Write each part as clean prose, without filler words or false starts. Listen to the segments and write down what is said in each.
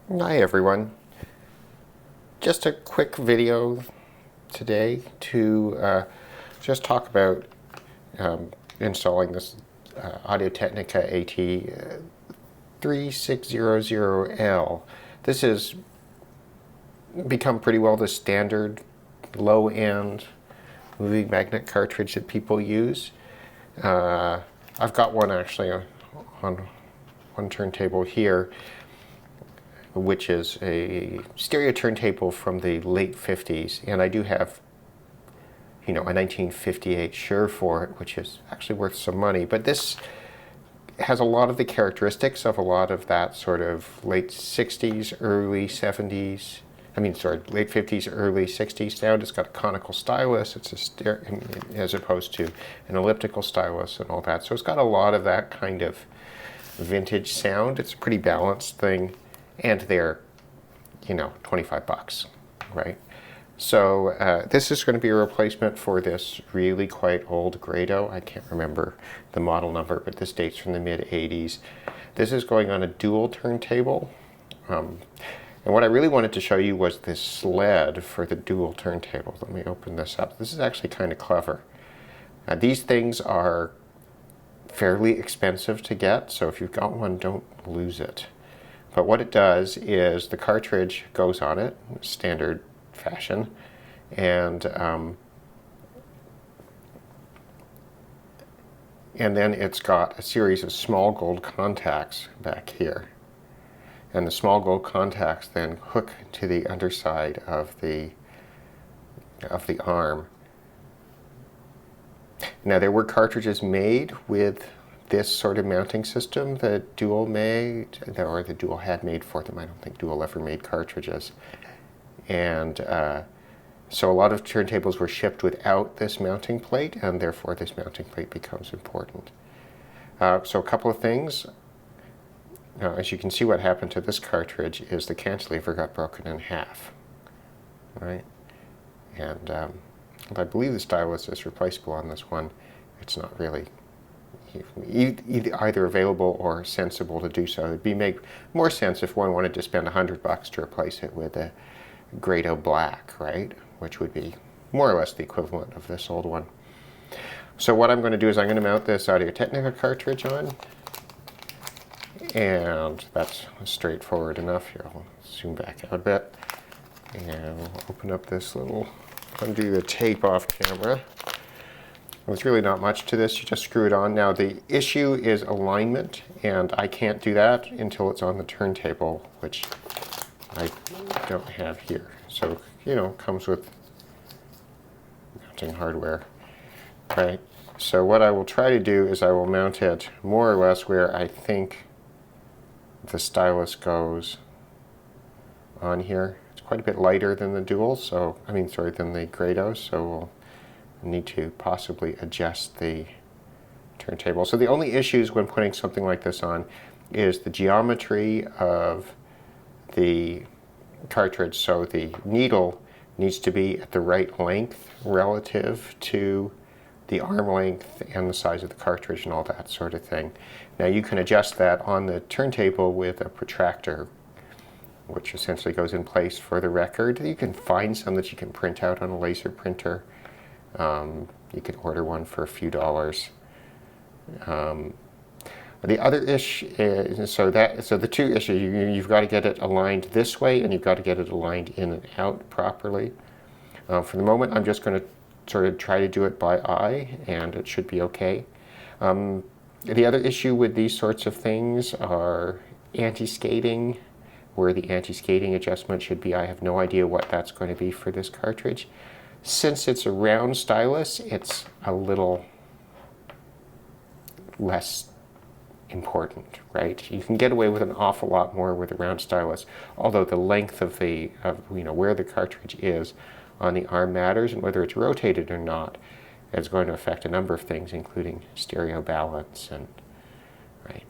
Hi everyone. Just a quick video today to just talk about installing this Audio-Technica AT3600L. This has become pretty well the standard low-end moving magnet cartridge that people use. I've got one actually on one turntable here, which is a stereo turntable from the late 50s, and I do have, a 1958 Shure for it, which is actually worth some money. But this has a lot of the characteristics of a lot of that sort of late 60s, early 70s. Late 50s, early 60s sound. It's got a conical stylus. It's a as opposed to an elliptical stylus and all that. So it's got a lot of that kind of vintage sound. It's a pretty balanced thing. And they're, 25 bucks, right? So this is going to be a replacement for this really quite old Grado. I can't remember the model number, but this dates from the mid-80s. This is going on a dual turntable. And what I really wanted to show you was this sled for the dual turntable. Let me open this up. This is actually kind of clever. These things are fairly expensive to get, so if you've got one, don't lose it. But what it does is the cartridge goes on it, standard fashion, and then it's got a series of small gold contacts back here. And the small gold contacts then hook to the underside of the arm. Now there were cartridges made with this sort of mounting system that Dual made, or the Dual had made for them. I don't think Dual ever made cartridges. And so a lot of turntables were shipped without this mounting plate, and therefore this mounting plate becomes important. So a couple of things. As you can see, what happened to this cartridge is the cantilever got broken in half, right? And I believe the stylus is replaceable on this one. It's not really either available or sensible to do so. It'd make more sense if one wanted to spend $100 to replace it with a Grado Black, right? Which would be more or less the equivalent of this old one. So what I'm going to do is I'm going to mount this Audio-Technica cartridge on, and that's straightforward enough. Here, I'll zoom back out a bit, and we'll open up this little, undo the tape off camera. There's really not much to this. You just screw it on. Now the issue is alignment, and I can't do that until it's on the turntable, which I don't have here. So, it comes with mounting hardware, right? So what I will try to do is I will mount it more or less where I think the stylus goes on here. It's quite a bit lighter than the Dual, than the Grado, so we'll need to possibly adjust the turntable. So the only issues when putting something like this on is the geometry of the cartridge. So the needle needs to be at the right length relative to the arm length and the size of the cartridge and all that sort of thing. Now you can adjust that on the turntable with a protractor, which essentially goes in place for the record. You can find some that you can print out on a laser printer. You can order one for a few dollars. The other issue is, so the two issues, you've got to get it aligned this way, and you've got to get it aligned in and out properly. For the moment, I'm just going to sort of try to do it by eye, and it should be okay. The other issue with these sorts of things are anti-skating, where the anti-skating adjustment should be. I have no idea what that's going to be for this cartridge. Since it's a round stylus, it's a little less important, right? You can get away with an awful lot more with a round stylus, although the length of where the cartridge is on the arm matters, and whether it's rotated or not is going to affect a number of things, including stereo balance and right.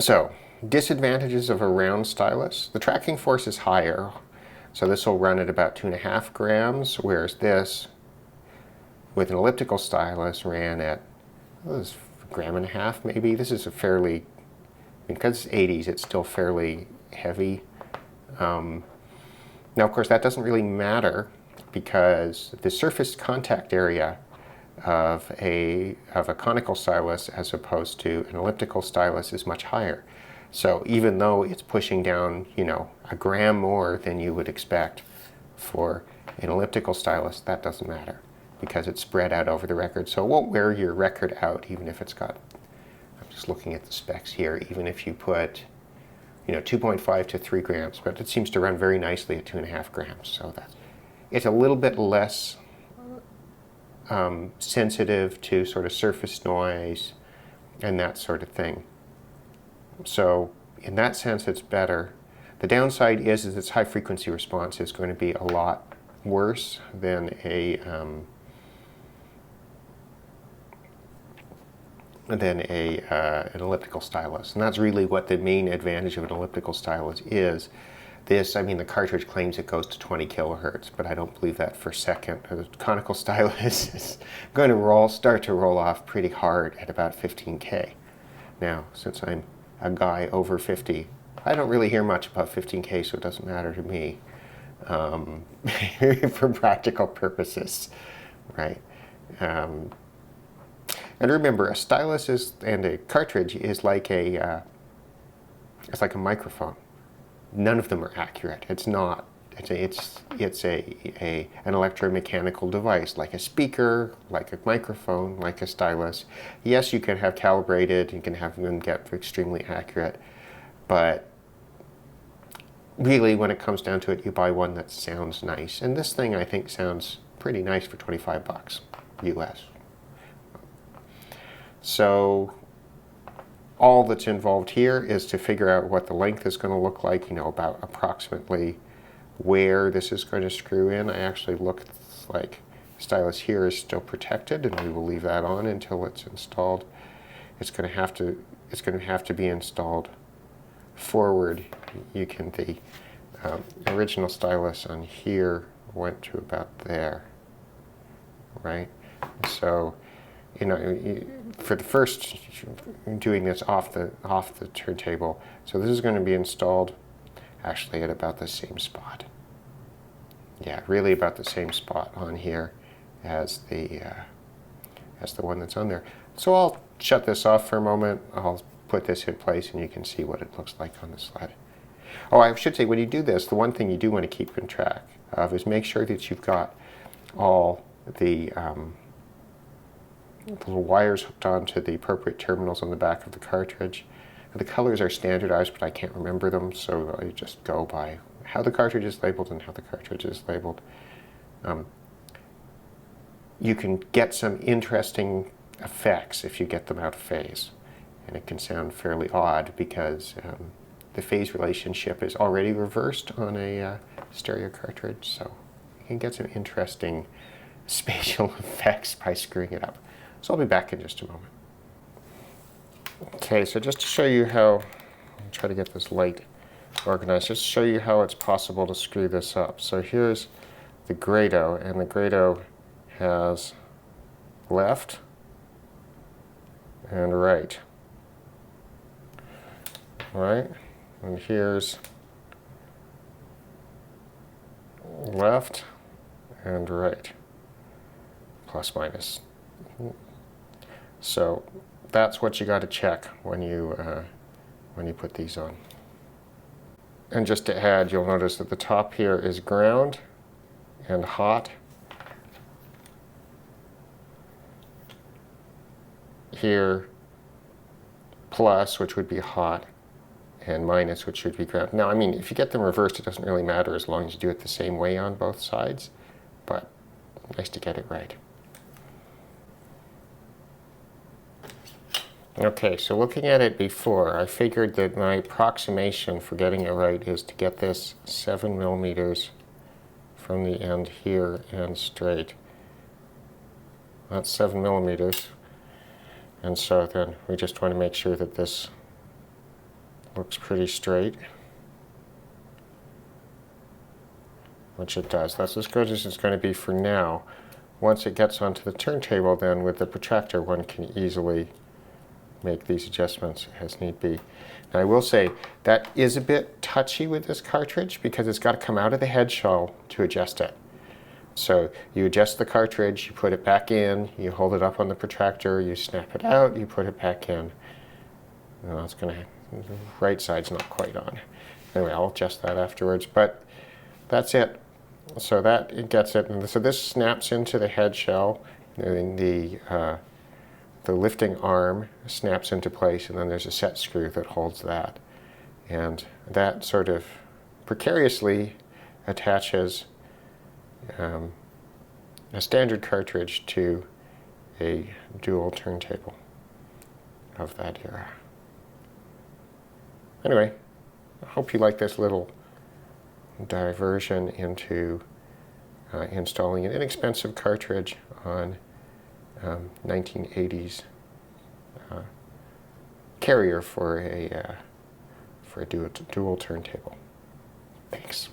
So disadvantages of a round stylus: the tracking force is higher. So this will run at about 2.5 grams, whereas this, with an elliptical stylus, ran at, 1.5 grams maybe. This is a fairly because it's 80s, it's still fairly heavy. Now, of course, that doesn't really matter because the surface contact area of a conical stylus as opposed to an elliptical stylus is much higher. So even though it's pushing down, you know, a gram more than you would expect for an elliptical stylus, that doesn't matter because it's spread out over the record. So it won't wear your record out even if it's got, I'm just looking at the specs here, even if you put, you know, 2.5 to 3 grams, but it seems to run very nicely at 2.5 grams. So it's a little bit less sensitive to sort of surface noise and that sort of thing. So in that sense, it's better. The downside is its high frequency response is going to be a lot worse than an elliptical stylus. And that's really what the main advantage of an elliptical stylus is. I mean, the cartridge claims it goes to 20 kilohertz, but I don't believe that for a second. A conical stylus is going to start to roll off pretty hard at about 15K. Now, since I'm a guy over 50, I don't really hear much above 15K, so it doesn't matter to me for practical purposes, right? And remember, a stylus and a cartridge is like it's like a microphone. None of them are accurate. It's not. It's an electromechanical device, like a speaker, like a microphone, like a stylus. Yes, you can have calibrated, you can have them get extremely accurate, but really, when it comes down to it, you buy one that sounds nice. And this thing, I think, sounds pretty nice for 25 bucks US. So all that's involved here is to figure out what the length is going to look like, you know, about approximately where this is going to screw in. I actually looked, like, stylus here is still protected, and we will leave that on until it's installed. It's going to have to be installed forward. The original stylus on here went to about there, right? So, you know, for the first, doing this off the turntable, so this is going to be installed actually at about the same spot. Yeah, really about the same spot on here as the one that's on there. So I'll shut this off for a moment. I'll put this in place, and you can see what it looks like on the slide. Oh, I should say, when you do this, the one thing you do want to keep in track of is make sure that you've got all the little wires hooked onto the appropriate terminals on the back of the cartridge. The colors are standardized, but I can't remember them, so I just go by how the cartridge is labeled and how the cartridge is labeled. You can get some interesting effects if you get them out of phase. And it can sound fairly odd because the phase relationship is already reversed on a stereo cartridge, so you can get some interesting spatial effects by screwing it up. So I'll be back in just a moment. Okay, so just to show you how, I'll try to get this light organized, just to show you how it's possible to screw this up. So here's the grado, and the grado has left and right. Right? And here's left and right, plus minus. So that's what you got to check when you put these on. And just to add, you'll notice that the top here is ground and hot. Here, plus, which would be hot, and minus, which should be ground. Now, I mean, if you get them reversed, it doesn't really matter as long as you do it the same way on both sides, but nice to get it right. Okay, so looking at it before, I figured that my approximation for getting it right is to get this 7 millimeters from the end here and straight. That's 7 millimeters. And so then we just want to make sure that this looks pretty straight, which it does. That's as good as it's going to be for now. Once it gets onto the turntable, then with the protractor, one can easily make these adjustments as need be. And I will say that is a bit touchy with this cartridge because it's got to come out of the head shell to adjust it. So you adjust the cartridge, you put it back in, you hold it up on the protractor, you snap it out, you put it back in. No, it's going to, the right side's not quite on. Anyway, I'll adjust that afterwards, but that's it. So that it gets it, and so this snaps into the head shell, and the lifting arm snaps into place, and then there's a set screw that holds that. And that sort of precariously attaches a standard cartridge to a dual turntable of that era. Anyway, I hope you like this little diversion into installing an inexpensive cartridge on 1980s carrier for a dual turntable. Thanks.